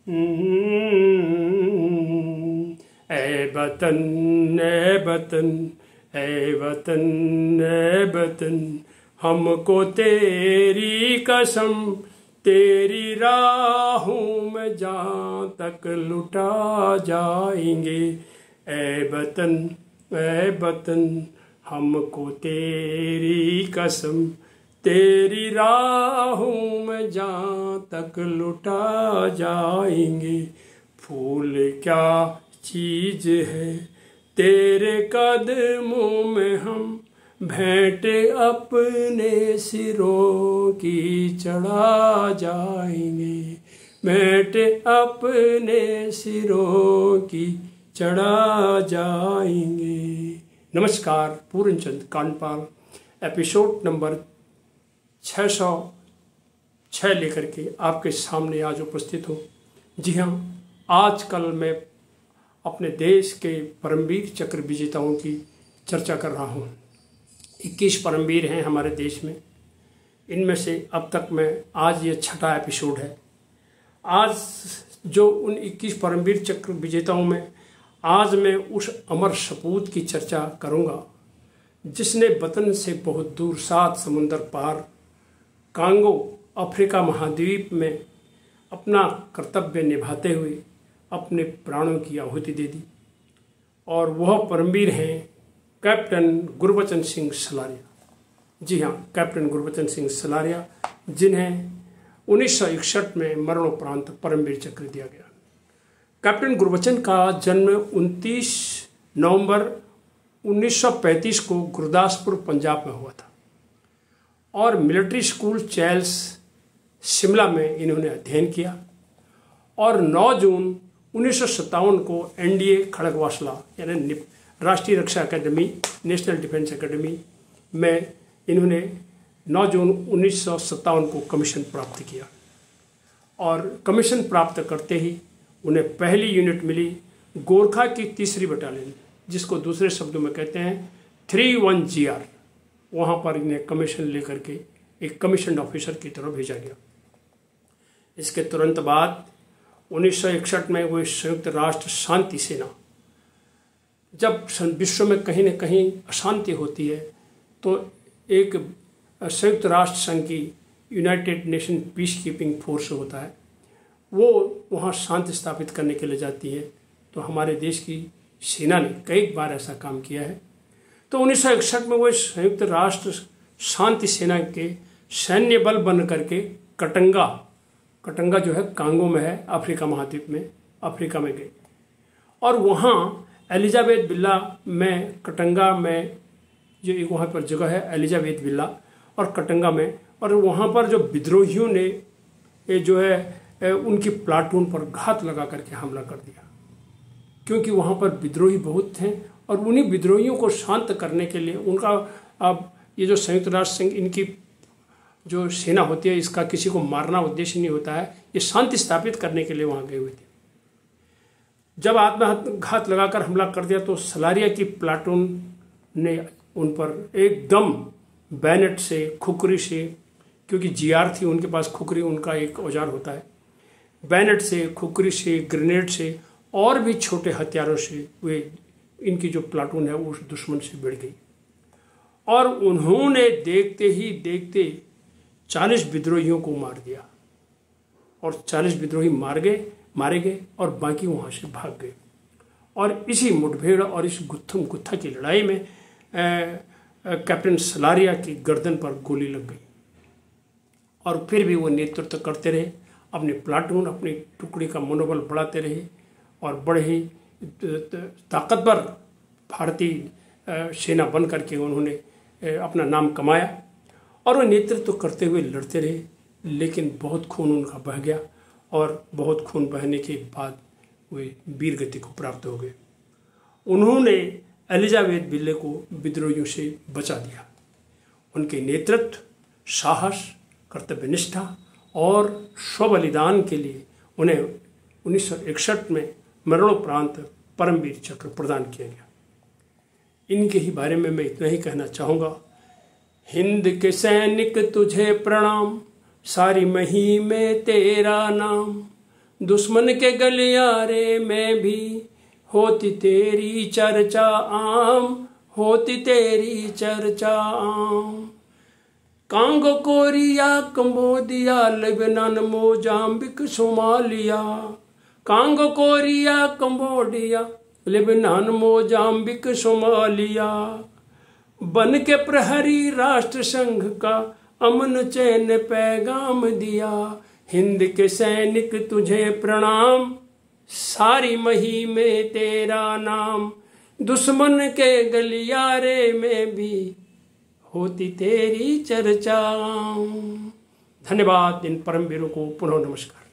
ऐ वतन ऐ वतन ऐ वतन ऐ वतन, हमको तेरी कसम, तेरी राहों में जहाँ तक लुटा जाएंगे। ऐ वतन हमको तेरी कसम, तेरी राहों में जहाँ तक लुटा जाएंगे। फूल क्या चीज है तेरे कदमों में, हम भेंट अपने सिरों की चढ़ा जाएंगे। भेंट अपने सिरों की चढ़ा जाएंगे। नमस्कार, पूर्णचंद कांडपाल एपिसोड नंबर 606 लेकर के आपके सामने आज उपस्थित हूँ। जी हाँ, आजकल मैं अपने देश के परमवीर चक्र विजेताओं की चर्चा कर रहा हूँ। 21 परमवीर हैं हमारे देश में। इनमें से अब तक मैं आज ये 6ठा एपिसोड है। आज जो उन 21 परमवीर चक्र विजेताओं में आज मैं उस अमर सपूत की चर्चा करूँगा जिसने वतन से बहुत दूर 7 समुंदर पार कांगो अफ्रीका महाद्वीप में अपना कर्तव्य निभाते हुए अपने प्राणों की आहुति दे दी। और वह परमवीर हैं कैप्टन गुरबचन सिंह सलारिया। जी हाँ, कैप्टन गुरबचन सिंह सलारिया, जिन्हें 1961 में मरणोपरांत परमवीर चक्र दिया गया। कैप्टन गुरबचन का जन्म 29 नवंबर 1935 को गुरदासपुर पंजाब में हुआ था और मिलिट्री स्कूल चैल्स शिमला में इन्होंने अध्ययन किया और 9 जून 1957 को एनडीए खड़गवासला यानी राष्ट्रीय रक्षा अकेडमी, नेशनल डिफेंस अकेडमी में इन्होंने 9 जून 1957 को कमीशन प्राप्त किया। और कमीशन प्राप्त करते ही उन्हें पहली यूनिट मिली गोरखा की 3री बटालियन, जिसको दूसरे शब्दों में कहते हैं 31GR। वहाँ पर इन्हें कमीशन लेकर के एक कमीशन ऑफिसर की तरह भेजा गया। इसके तुरंत बाद 1961 में वो संयुक्त राष्ट्र शांति सेना, जब विश्व में कहीं न कहीं अशांति होती है तो एक संयुक्त राष्ट्र संघ की United nation peace keeping force होता है, वो वहाँ शांति स्थापित करने के लिए जाती है। तो हमारे देश की सेना ने कई बार ऐसा काम किया है। तो 1961 में वो संयुक्त राष्ट्र शांति सेना के सैन्य बल बन करके कटंगा जो है कांगो में है, अफ्रीका महाद्वीप में, अफ्रीका में गए। और वहाँ एलिजाबेथ विला में, कटंगा में जो एक वहाँ पर जगह है एलिजाबेथ विला और कटंगा में, और वहाँ पर जो विद्रोहियों ने जो है उनकी प्लाटून पर घात लगा करके हमला कर दिया, क्योंकि वहाँ पर विद्रोही बहुत थे। और उन्हीं विद्रोहियों को शांत करने के लिए उनका, अब ये जो संयुक्त राष्ट्र संघ इनकी जो सेना होती है, इसका किसी को मारना उद्देश्य नहीं होता है, ये शांति स्थापित करने के लिए वहाँ गए हुए थे। जब आत्मघात लगाकर हमला कर दिया तो सलारिया की प्लाटून ने उन पर एकदम बैनेट से, खुकरी से, क्योंकि जीआर थी उनके पास, खुकरी उनका एक औजार होता है, बैनेट से, खुकरी से, ग्रेनेड से और भी छोटे हथियारों से वे इनकी जो प्लाटून है वो उस दुश्मन से भिड़ गई। और उन्होंने देखते ही देखते 40 विद्रोहियों को मार दिया और 40 विद्रोही मारे गए और बाकी वहाँ से भाग गए। और इसी मुठभेड़ और इस गुत्थम गुत्था की लड़ाई में कैप्टन सलारिया की गर्दन पर गोली लग गई। और फिर भी वो नेतृत्व करते रहे, अपने प्लाटून, अपनी टुकड़ी का मनोबल बढ़ाते रहे और बड़े ही ताकतवर भारतीय सेना बन करके उन्होंने अपना नाम कमाया। और वो नेतृत्व करते हुए लड़ते रहे, लेकिन बहुत खून उनका बह गया और बहुत खून बहने के बाद वे वीर गति को प्राप्त हो गए। उन्होंने एलिजाबेथ विले को विद्रोहियों से बचा दिया। उनके नेतृत्व, साहस, कर्तव्यनिष्ठा और स्वबलिदान के लिए उन्हें 1961 में मरणोपरांत परमवीर चक्र प्रदान किया गया। इनके ही बारे में मैं इतना ही कहना चाहूँगा। हिंद के सैनिक तुझे प्रणाम, सारी मही में तेरा नाम, दुश्मन के गलियारे में भी होती तेरी चर्चा आम, होती तेरी चर्चा आम। Congo, Korea, Cambodia, Lebanon, Mozambique, Somalia. Congo, Korea, Cambodia, Lebanon, Mozambique, Somalia. बन के प्रहरी राष्ट्र संघ का अमन चैन पैगाम दिया। हिंद के सैनिक तुझे प्रणाम, सारी मुहिम में तेरा नाम। दुश्मन के गलियारे में भी होती तेरी चर्चा। धन्यवाद। इन परमवीरों को पुनः नमस्कार।